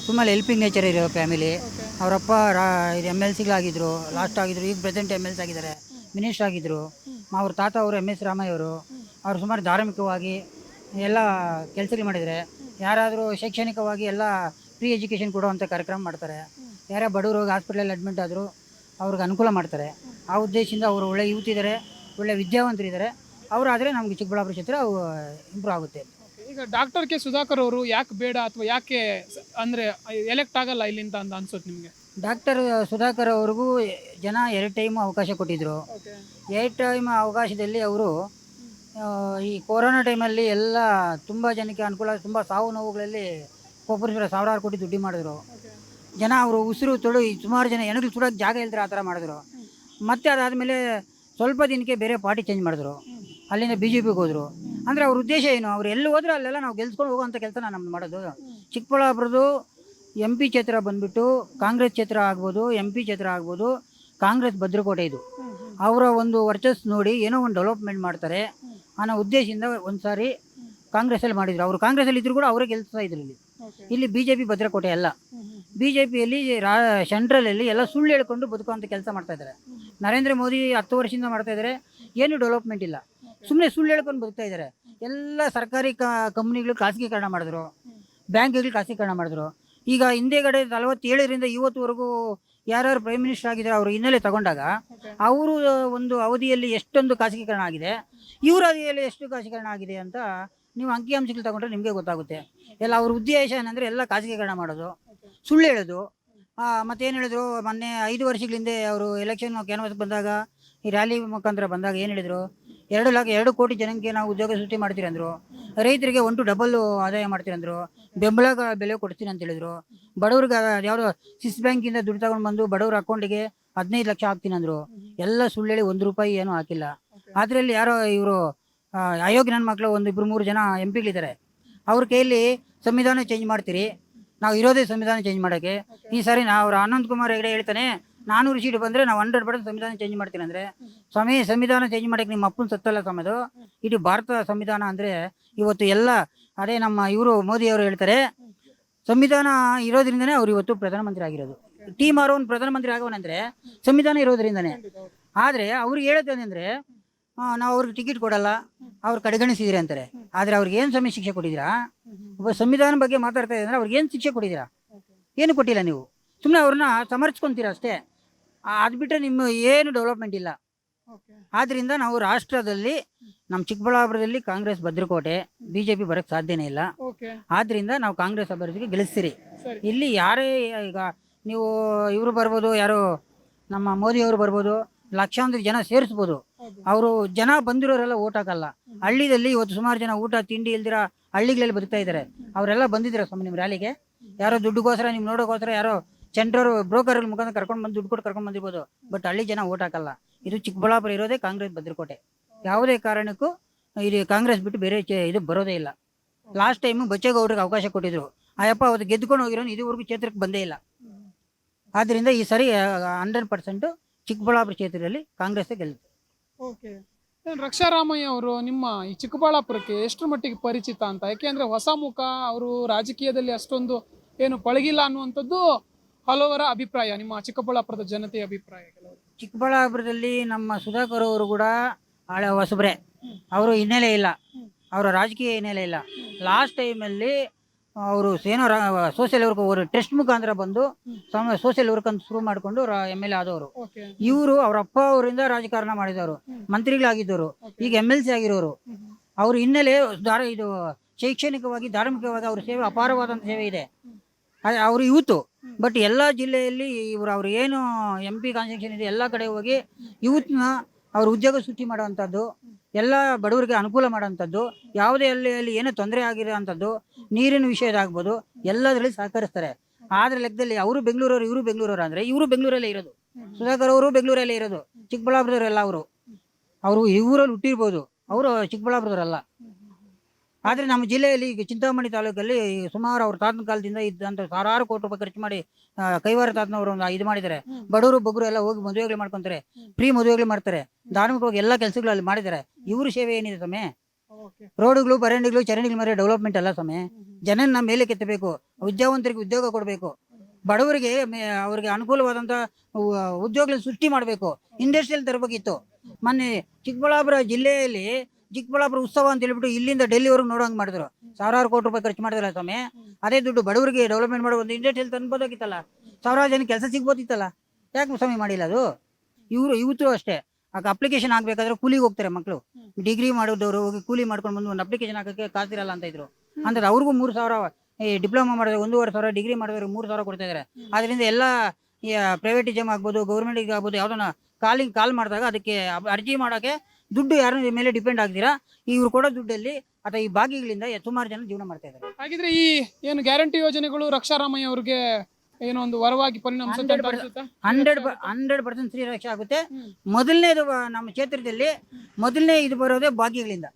ಸುಮಾರು ಹೆಲ್ಪಿಂಗ್ ನೇಚರ್ ಇರೋ ಫ್ಯಾಮಿಲಿ. ಅವರಪ್ಪ MLCಗಳಾಗಿದ್ದರು, ಲಾಸ್ಟ್ ಆಗಿದ್ದರು, ಈಗ ಪ್ರೆಸೆಂಟ್ MLC ಆಗಿದ್ದಾರೆ, ಮಿನಿಸ್ಟರ್ ಆಗಿದ್ದರು. ಅವ್ರ ತಾತ ಅವರು MS ರಾಮಯ್ಯ ಅವರು. ಅವರು ಸುಮಾರು ಧಾರ್ಮಿಕವಾಗಿ ಎಲ್ಲ ಕೆಲಸಗಳು ಮಾಡಿದ್ದಾರೆ. ಯಾರಾದರೂ ಶೈಕ್ಷಣಿಕವಾಗಿ ಎಲ್ಲ ಫ್ರೀ ಎಜುಕೇಷನ್ ಕೊಡುವಂಥ ಕಾರ್ಯಕ್ರಮ ಮಾಡ್ತಾರೆ. ಯಾರೇ ಬಡವರು ಹಾಸ್ಪಿಟ್ಲಲ್ಲಿ ಅಡ್ಮಿಟ್ ಆದರೂ ಅವ್ರಿಗೆ ಅನುಕೂಲ ಮಾಡ್ತಾರೆ. ಆ ಉದ್ದೇಶದಿಂದ ಅವರು ಒಳ್ಳೆ ಯೂತ್ ಇದ್ದಾರೆ, ಒಳ್ಳೆ ವಿದ್ಯಾವಂತರಿದ್ದಾರೆ. ಅವರಾದರೆ ನಮಗೆ ಚಿಕ್ಕಬಳ್ಳಾಪುರ ಕ್ಷೇತ್ರ ಇಂಪ್ರೂವ್ ಆಗುತ್ತೆ. ಈಗ ಡಾಕ್ಟರ್ ಕೆ ಸುಧಾಕರ್ ಅವರು ಯಾಕೆ ಬೇಡ, ಅಥವಾ ಯಾಕೆ ಅಂದರೆ ಎಲೆಕ್ಟ್ ಆಗಲ್ಲ ಇಲ್ಲಿಂದ ಅಂತ ಅನ್ಸುತ್ತೆ ನಿಮಗೆ? ಡಾಕ್ಟರ್ ಸುಧಾಕರ್ ಅವ್ರಿಗೂ ಜನ 2 ಟೈಮು ಅವಕಾಶ ಕೊಟ್ಟಿದ್ದರು. 2 ಟೈಮ್ ಅವಕಾಶದಲ್ಲಿ ಅವರು ಈ ಕೊರೋನಾ ಟೈಮಲ್ಲಿ ಎಲ್ಲ ತುಂಬ ಜನಕ್ಕೆ ಅನುಕೂಲ, ತುಂಬ ಸಾವು ನೋವುಗಳಲ್ಲಿ ಒಬ್ಬರು ಸಾವಿರಾರು ಕೋಟಿ ದುಡ್ಡು ಮಾಡಿದ್ರು. ಜನ ಅವರು ಉಸಿರು ತೊಡು ಸುಮಾರು ಜನ ಹೆಣಗಳು ಸುಡೋಕ್ಕೆ ಜಾಗ ಇಲ್ದ್ರೆ ಆ ಥರ ಮಾಡಿದ್ರು. ಮತ್ತು ಅದಾದಮೇಲೆ ಸ್ವಲ್ಪ ದಿನಕ್ಕೆ ಬೇರೆ ಪಾರ್ಟಿ ಚೇಂಜ್ ಮಾಡಿದ್ರು, ಅಲ್ಲಿಂದ BJPಗೆ ಹೋದರು. ಅಂದರೆ ಅವ್ರ ಉದ್ದೇಶ ಏನು? ಅವ್ರು ಎಲ್ಲಿ ಹೋದ್ರೆ ಅಲ್ಲೆಲ್ಲ ನಾವು ಗೆಲ್ಸ್ಕೊಂಡು ಹೋಗೋವಂಥ ಕೆಲಸ ನಮ್ದು ಮಾಡೋದು. ಚಿಕ್ಕಬಳ್ಳಾಪುರದ್ದು MP ಕ್ಷೇತ್ರ ಬಂದುಬಿಟ್ಟು ಕಾಂಗ್ರೆಸ್ ಕ್ಷೇತ್ರ ಆಗ್ಬೋದು, MP ಕ್ಷೇತ್ರ ಆಗ್ಬೋದು. ಕಾಂಗ್ರೆಸ್ ಭದ್ರಕೋಟೆ ಇದು. ಅವರ ಒಂದು ವರ್ಚಸ್ ನೋಡಿ ಏನೋ ಒಂದು ಡೆವಲಪ್ಮೆಂಟ್ ಮಾಡ್ತಾರೆ ಅನ್ನೋ ಉದ್ದೇಶದಿಂದ ಒಂದು ಸಾರಿ ಕಾಂಗ್ರೆಸ್ಸಲ್ಲಿ ಮಾಡಿದ್ರು. ಅವರು ಕಾಂಗ್ರೆಸ್ಸಲ್ಲಿ ಇದ್ದರೂ ಕೂಡ ಅವರೇ ಗೆಲ್ಸ್ತಾ ಇದ್ರು. ಇಲ್ಲಿ BJP ಭದ್ರಕೋಟೆ ಅಲ್ಲ. BJPಯಲ್ಲಿ ಸೆಂಟ್ರಲಲ್ಲಿ ಎಲ್ಲ ಸುಳ್ಳು ಹೇಳ್ಕೊಂಡು ಬದುಕುವಂಥ ಕೆಲಸ ಮಾಡ್ತಾಯಿದ್ದಾರೆ. ನರೇಂದ್ರ ಮೋದಿ 10 ವರ್ಷದಿಂದ ಮಾಡ್ತಾಯಿದ್ದಾರೆ, ಏನೂ ಡೆವಲಪ್ಮೆಂಟ್ ಇಲ್ಲ. ಸುಮ್ಮನೆ ಸುಳ್ಳು ಹೇಳ್ಕೊಂಡು ಬದುಕ್ತಾ ಇದ್ದಾರೆ. ಎಲ್ಲ ಸರ್ಕಾರಿ ಕಂಪ್ನಿಗಳು ಖಾಸಗೀಕರಣ ಮಾಡಿದ್ರು, ಬ್ಯಾಂಕ್ಗಳು ಖಾಸಗೀಕರಣ ಮಾಡಿದ್ರು. ಈಗ ಹಿಂದೆಗಡೆ 47ರಿಂದ ಇವತ್ತುವರೆಗೂ ಯಾರ್ಯಾರು ಪ್ರೈಮ್ ಮಿನಿಸ್ಟರ್ ಆಗಿದ್ದಾರೆ ಅವರು ಹಿನ್ನೆಲೆ ತಗೊಂಡಾಗ ಅವರು ಒಂದು ಅವಧಿಯಲ್ಲಿ ಎಷ್ಟೊಂದು ಖಾಸಗೀಕರಣ ಆಗಿದೆ, ಇವರ ಅವಧಿಯಲ್ಲಿ ಎಷ್ಟು ಖಾಸಗೀಕರಣ ಆಗಿದೆ ಅಂತ ನೀವು ಅಂಕಿಅಂಶಗಳು ತಗೊಂಡ್ರೆ ನಿಮಗೆ ಗೊತ್ತಾಗುತ್ತೆ. ಎಲ್ಲ ಅವ್ರ ಉದ್ದೇಶ ಏನಂದರೆ ಎಲ್ಲ ಖಾಸಗೀಕರಣ ಮಾಡೋದು, ಸುಳ್ಳು ಹೇಳೋದು. ಮತ್ತೇನು ಹೇಳಿದ್ರು, ಮೊನ್ನೆ 5 ವರ್ಷಗಳ ಹಿಂದೆ ಅವರು ಎಲೆಕ್ಷನ್ ಕ್ಯಾನ್ವಾಸ್ ಬಂದಾಗ, ಈ ರ್ಯಾಲಿ ಮುಖಾಂತರ ಬಂದಾಗ ಏನು ಹೇಳಿದರು? 2 ಕೋಟಿ ಜನಕ್ಕೆ ನಾವು ಉದ್ಯೋಗ ಸೃಷ್ಟಿ ಮಾಡ್ತೀರಿ ಅಂದರು. ರೈತರಿಗೆ 1 to 2 ಆದಾಯ ಮಾಡ್ತೀರಿ ಅಂದರು. ಬೆಂಬಲ ಬೆಲೆ ಕೊಡ್ತೀನಿ ಅಂತ ಹೇಳಿದರು. ಬಡವ್ರಿಗೆ ಯಾವುದೋ ಸ್ವಿಸ್ ಬ್ಯಾಂಕಿಂದ ದುಡ್ಡು ತಗೊಂಡು ಬಂದು ಬಡವ್ರ ಅಕೌಂಟಿಗೆ 15 ಲಕ್ಷ ಹಾಕ್ತೀನಿ ಅಂದರು. ಎಲ್ಲ ಸುಳ್ಳು ಹೇಳಿ 1 ರೂಪಾಯಿ ಏನೂ ಹಾಕಿಲ್ಲ. ಅದರಲ್ಲಿ ಯಾರೋ ಇವರು ಅಯೋಗ್ಯ ನನ್ನ ಮಕ್ಕಳು 1-2-3 ಜನ MPಗಳಿದ್ದಾರೆ. ಅವ್ರ ಕೈಯಲ್ಲಿ ಸಂವಿಧಾನ ಚೇಂಜ್ ಮಾಡ್ತೀರಿ, ನಾವು ಇರೋದೇ ಸಂವಿಧಾನ ಚೇಂಜ್ ಮಾಡೋಕ್ಕೆ. ಈ ಸಾರಿ ಅವ್ರು ಅನಂತ್ ಕುಮಾರ್ ಹೆಗಡೆ ಹೇಳ್ತಾನೆ 400 ಸೀಟ್ ಬಂದರೆ ನಾವು 100% ಸಂವಿಧಾನ ಚೇಂಜ್ ಮಾಡ್ತೀನಿ ಅಂದರೆ, ಸ್ವಾಮಿ ಸಂವಿಧಾನ ಚೇಂಜ್ ಮಾಡೋಕ್ಕೆ ನಿಮ್ಮ ಅಪ್ಪನ ಸತ್ತಲ್ಲ ಸಮದು. ಇಡೀ ಭಾರತ ಸಂವಿಧಾನ ಅಂದರೆ ಇವತ್ತು ಎಲ್ಲ ಅದೇ ನಮ್ಮ ಇವರು ಮೋದಿಯವರು ಹೇಳ್ತಾರೆ ಸಂವಿಧಾನ ಇರೋದ್ರಿಂದನೇ ಅವ್ರು ಇವತ್ತು ಪ್ರಧಾನಮಂತ್ರಿ ಆಗಿರೋದು. ಮಾರೋನ್ ಪ್ರಧಾನಮಂತ್ರಿ ಆಗೋನಂದರೆ ಸಂವಿಧಾನ ಇರೋದ್ರಿಂದನೇ. ಆದರೆ ಅವ್ರಿಗೆ ಹೇಳೋದೇನೆಂದರೆ ನಾವು ಅವ್ರಿಗೆ ಟಿಕೆಟ್ ಕೊಡಲ್ಲ, ಅವ್ರು ಕಡೆಗಣಿಸಿದಿರಿ ಅಂತಾರೆ. ಆದರೆ ಅವ್ರಿಗೆ ಏನು ಸಮಯ ಶಿಕ್ಷೆ ಕೊಟ್ಟಿದ್ದೀರಾ? ಒಬ್ಬ ಸಂವಿಧಾನ ಬಗ್ಗೆ ಮಾತಾಡ್ತಾ ಇದ್ದಾರೆ, ಅವ್ರಿಗೆ ಏನು ಶಿಕ್ಷೆ ಕೊಟ್ಟಿದ್ದೀರಾ? ಏನು ಕೊಟ್ಟಿಲ್ಲ. ನೀವು ಸುಮ್ಮನೆ ಅವ್ರನ್ನ ಸಮರ್ಥಿಸ್ಕೊತೀರ ಅಷ್ಟೇ. ಅದು ಬಿಟ್ಟರೆ ನಿಮ್ಮ ಏನು ಡೆವಲಪ್ಮೆಂಟ್ ಇಲ್ಲ. ಆದ್ದರಿಂದ ನಾವು ರಾಷ್ಟ್ರದಲ್ಲಿ ನಮ್ಮ ಚಿಕ್ಕಬಳ್ಳಾಪುರದಲ್ಲಿ ಕಾಂಗ್ರೆಸ್ ಭದ್ರಕೋಟೆ, BJP ಬರೋಕ್ಕೆ ಸಾಧ್ಯನೇ ಇಲ್ಲ. ಆದ್ದರಿಂದ ನಾವು ಕಾಂಗ್ರೆಸ್ ಅಭ್ಯರ್ಥಿಗೆ ಗೆಲ್ಲಿಸ್ತೀರಿ. ಇಲ್ಲಿ ಯಾರೇ ಈಗ ನೀವು ಇವರು ಬರ್ಬೋದು, ಯಾರು ನಮ್ಮ ಮೋದಿಯವರು ಬರ್ಬೋದು, ಲಕ್ಷಾಂತರ ಜನ ಸೇರಿಸ್ಬೋದು. ಅವರು ಜನ ಬಂದಿರೋರೆಲ್ಲ ಓಟ್ ಹಾಕಲ್ಲ. ಹಳ್ಳಿಯಲ್ಲಿ ಇವತ್ತು ಸುಮಾರು ಜನ ಊಟ ತಿಂಡಿ ಇಲ್ದಿರ ಹಳ್ಳಿಗಳಲ್ಲಿ ಬದುಕ್ತಾ ಇದ್ದಾರೆ. ಅವರೆಲ್ಲ ಬಂದಿದ್ದೀರಾ ಸ್ವಾಮಿ ನಿಮ್ಮ ರ್ಯಾಲಿಗೆ? ಯಾರೋ ದುಡ್ಡುಗೋಸ್ಕರ ನಿಮ್ಮ ನೋಡೋಕ್ಕೋಸ್ಕರ ಯಾರೋ ಸೆಂಟ್ರರು ಬ್ರೋಕರ್ ಮುಖಾಂತರ ಕರ್ಕೊಂಡು ಬಂದು ದುಡ್ಡು ಕೊಟ್ಟು ಕರ್ಕೊಂಡು ಬಂದಿರ್ಬೋದು. ಬಟ್ ಹಳ್ಳಿ ಜನ ಓಟ್ ಹಾಕಲ್ಲ. ಇದು ಚಿಕ್ಕಬಳ್ಳಾಪುರ ಇರೋದೇ ಕಾಂಗ್ರೆಸ್ ಭದ್ರಕೋಟೆ. ಯಾವುದೇ ಕಾರಣಕ್ಕೂ ಇದು ಕಾಂಗ್ರೆಸ್ ಬಿಟ್ಟು ಬೇರೆ ಇದು ಬರೋದೇ ಇಲ್ಲ. ಲಾಸ್ಟ್ ಟೈಮು ಬಚ್ಚೇಗೌಡರಿಗೆ ಅವಕಾಶ ಕೊಟ್ಟಿದ್ರು. ಆಯಪ್ಪ ಅವತ್ತು ಗೆದ್ದುಕೊಂಡು ಹೋಗಿರೋನು ಇದುವರೆಗೂ ಕ್ಷೇತ್ರಕ್ಕೆ ಬಂದೇ ಇಲ್ಲ. ಆದ್ದರಿಂದ ಈ ಸರಿ 100% ಚಿಕ್ಕಬಳ್ಳಾಪುರ ಕ್ಷೇತ್ರದಲ್ಲಿ ಕಾಂಗ್ರೆಸ್ಸೇ ಗೆಲ್ಲುತ್ತೆ. ಓಕೆ. ರಕ್ಷಾರಾಮಯ್ಯ ಅವರು ನಿಮ್ಮ ಈ ಚಿಕ್ಕಬಳ್ಳಾಪುರಕ್ಕೆ ಎಷ್ಟು ಮಟ್ಟಿಗೆ ಪರಿಚಿತ ಅಂತ? ಯಾಕೆಂದರೆ ಹೊಸ ಮುಖ, ಅವರು ರಾಜಕೀಯದಲ್ಲಿ ಅಷ್ಟೊಂದು ಏನು ಪಳಗಿಲ್ಲ ಅನ್ನುವಂಥದ್ದು ಹಲವರ ಅಭಿಪ್ರಾಯ, ನಿಮ್ಮ ಚಿಕ್ಕಬಳ್ಳಾಪುರದ ಜನತೆಯ ಅಭಿಪ್ರಾಯ. ಚಿಕ್ಕಬಳ್ಳಾಪುರದಲ್ಲಿ ನಮ್ಮ ಸುಧಾಕರ್ ಅವರು ಕೂಡ ಹಳೆ ಹೊಸಬ್ರೆ, ಅವರು ಹಿನ್ನೆಲೆ ಇಲ್ಲ, ಅವರ ರಾಜಕೀಯ ಹಿನ್ನೆಲೆ ಇಲ್ಲ. ಲಾಸ್ಟ್ ಟೈಮಲ್ಲಿ ಅವರು ಏನೋ ಸೋಷಿಯಲ್ ವರ್ಕ್ ಅವರು ಟ್ರಸ್ಟ್ ಮುಖಾಂತರ ಬಂದು ಸೋಷಿಯಲ್ ವರ್ಕ್ ಅಂತ ಶುರು ಮಾಡಿಕೊಂಡು MLA ಆದವರು. ಇವರು ಅವ್ರ ಅಪ್ಪ ಅವರಿಂದ ರಾಜಕಾರಣ ಮಾಡಿದವರು, ಮಂತ್ರಿಗಳಾಗಿದ್ದವರು, ಈಗ MLC ಆಗಿರೋರು. ಅವ್ರ ಹಿನ್ನೆಲೆ ಇದು ಶೈಕ್ಷಣಿಕವಾಗಿ ಧಾರ್ಮಿಕವಾಗಿ ಅವ್ರ ಸೇವೆ ಅಪಾರವಾದಂಥ ಸೇವೆ ಇದೆ. ಅವರು ಯೂತು. ಬಟ್ ಎಲ್ಲ ಜಿಲ್ಲೆಯಲ್ಲಿ ಅವ್ರು ಏನು MP ಕಾನ್ಸ್ಟಿಟ್ಯೂಷನ್ ಇದೆ ಎಲ್ಲ ಕಡೆ ಹೋಗಿ ಯೂತ್ನ ಅವ್ರ ಉದ್ಯೋಗ ಸೃಷ್ಟಿ ಮಾಡೋವಂಥದ್ದು, ಎಲ್ಲ ಬಡವರಿಗೆ ಅನುಕೂಲ ಮಾಡೋವಂಥದ್ದು, ಯಾವುದೇ ಅಲ್ಲಿ ಏನೋ ತೊಂದರೆ ಆಗಿರೋ ಅಂಥದ್ದು, ನೀರಿನ ವಿಷಯದಾಗ್ಬೋದು ಎಲ್ಲದರಲ್ಲಿ ಸಹಕರಿಸ್ತಾರೆ. ಆದ್ರೆ ಲೆಕ್ಕದಲ್ಲಿ ಅವರು ಬೆಂಗಳೂರವರು ಇವರು ಬೆಂಗಳೂರವರು ಅಂದರೆ ಇವರು ಬೆಂಗಳೂರಲ್ಲೇ ಇರೋದು, ಸುಧಾಕರ್ ಅವರು ಬೆಂಗಳೂರಲ್ಲೇ ಇರೋದು, ಚಿಕ್ಕಬಳ್ಳಾಪುರದವರೆಲ್ಲ ಅವರು ಇವರಲ್ಲಿ ಹುಟ್ಟಿರ್ಬೋದು, ಅವರು ಚಿಕ್ಕಬಳ್ಳಾಪುರದವರಲ್ಲ. ಆದರೆ ನಮ್ಮ ಜಿಲ್ಲೆಯಲ್ಲಿ ಈಗ ಚಿಂತಾಮಣಿ ತಾಲೂಕಲ್ಲಿ ಸುಮಾರು ಅವ್ರ ತಾತನ ಕಾಲದಿಂದ ಇದ್ದಂಥ ಸಾವಿರಾರು ಕೋಟಿ ರೂಪಾಯಿ ಖರ್ಚು ಮಾಡಿ ಕೈವಾರ ತಾತನವರು ಒಂದು ಇದು ಮಾಡಿದ್ದಾರೆ. ಬಡವರು ಬಗ್ಗರು ಎಲ್ಲ ಹೋಗಿ ಮದುವೆಗಳು ಮಾಡ್ಕೊತಾರೆ, ಫ್ರೀ ಮದುವೆಗಳು ಮಾಡ್ತಾರೆ, ಧಾರ್ಮಿಕವಾಗಿ ಎಲ್ಲ ಕೆಲಸಗಳು ಅಲ್ಲಿ ಮಾಡಿದ್ದಾರೆ. ಇವರು ಸೇವೆ ಏನಿದೆ ಸಮಯ, ರೋಡ್ಗಳು, ಬರಂಡಿಗಳು, ಚರಂಡಿಗಳ ಮೇಲೆ ಡೆವಲಪ್ಮೆಂಟ್ ಎಲ್ಲ ಸಮಯ, ಜನನ ಮೇಲೆ ಕೆತ್ತಬೇಕು, ವಿದ್ಯಾವಂತರಿಗೆ ಉದ್ಯೋಗ ಕೊಡಬೇಕು, ಬಡವರಿಗೆ ಅವ್ರಿಗೆ ಅನುಕೂಲವಾದಂಥ ಉದ್ಯೋಗ ಸೃಷ್ಟಿ ಮಾಡಬೇಕು, ಇಂಡಸ್ಟ್ರಿಯಲ್ ತರಬೇಕಿತ್ತು. ಮೊನ್ನೆ ಚಿಕ್ಕಬಳ್ಳಾಪುರ ಜಿಲ್ಲೆಯಲ್ಲಿ ಚಿಕ್ಕಬಳ್ಳಾಪುರ ಉತ್ಸವ ಅಂತ ಹೇಳ್ಬಿಟ್ಟು ಇಲ್ಲಿಂದ ಡೆಲ್ಲಿವರೆಗೂ ನೋಡೋಂಗೆ ಮಾಡಿದ್ರು, ಸಾವಿರಾರು ಕೋಟಿ ರೂಪಾಯಿ ಖರ್ಚು ಮಾಡಿದ್ರಲ್ಲ ಸ್ವಾಮಿ. ಅದೇ ದುಡ್ಡು ಬಡವರಿಗೆ ಡೆವಲಪ್ಮೆಂಟ್ ಮಾಡೋ ಒಂದು ಇಂಡಸ್ಟ್ರಿಯಲ್ ತಂದ್ಬೋದಾಗಿತ್ತಲ್ಲ, ಸಾವಿರಾರು ಜನಕ್ಕೆ ಕೆಲಸ ಸಿಗ್ಬೋದಿತ್ತಲ್ಲ, ಯಾಕೆ ಸ್ವಾಮಿ ಮಾಡಿಲ್ಲ ಅದು? ಇವತ್ತು ಅಷ್ಟೇ ಅಪ್ಲಿಕೇಶನ್ ಹಾಕ್ಬೇಕಾದ್ರೆ ಕೂಲಿಗೆ ಹೋಗ್ತಾರೆ ಮಕ್ಕಳು, ಡಿಗ್ರಿ ಮಾಡಿದವರು ಹೋಗಿ ಕೂಲಿ ಮಾಡ್ಕೊಂಡು ಬಂದು ಒಂದು ಅಪ್ಲಿಕೇಶನ್ ಹಾಕೋಕ್ಕೆ ಕಾಸಿರಲ್ಲ ಅಂತ ಇದ್ರು. ಅಂದ್ರೆ ಅವ್ರಿಗೂ 3,000, ಈ ಡಿಪ್ಲೊಮಾ ಮಾಡಿದ್ರೆ 1,500, ಡಿಗ್ರಿ ಮಾಡಿದ್ರೆ 3,000 ಕೊಡ್ತಾ ಇದ್ದಾರೆ. ಅದರಿಂದ ಎಲ್ಲ ಪ್ರೈವೇಟಿಸಮ್ ಆಗ್ಬೋದು, ಗೌರ್ಮೆಂಟಿಗೆ ಆಗ್ಬೋದು, ಯಾವುದನ್ನ ಕಾಲ್ ಮಾಡಿದಾಗ ಅದಕ್ಕೆ ಅರ್ಜಿ ಮಾಡೋಕ್ಕೆ ದುಡ್ಡು ಯಾರ ಮೇಲೆ ಡಿಪೆಂಡ್ ಆಗ್ತೀರಾ, ಇವ್ರು ಕೊಡೋ ದುಡ್ಡಲ್ಲಿ ಅಥವಾ ಈ ಭಾಗಿಗಳಿಂದ ಸುಮಾರು ಜನ ಜೀವನ ಮಾಡ್ತಾ ಇದ್ದಾರೆ. ಹಾಗಿದ್ರೆ ಈ ಏನು ಗ್ಯಾರಂಟಿ ಯೋಜನೆಗಳು ರಕ್ಷಾರಾಮಯ್ಯ ಅವ್ರಿಗೆ ಏನೋ ಒಂದು ವರವಾಗಿ ಪರಿಣಮಿಸುತ್ತೆ ಅಂತ ಅನ್ಸುತ್ತಾ? 100% ಸ್ತ್ರೀ ರಕ್ಷೆ ಆಗುತ್ತೆ. ಮೊದಲನೇದು ನಮ್ಮ ಕ್ಷೇತ್ರದಲ್ಲಿ ಮೊದಲನೇ ಇದು ಬರೋದೇ ಭಾಗ್ಯಗಳಿಂದ.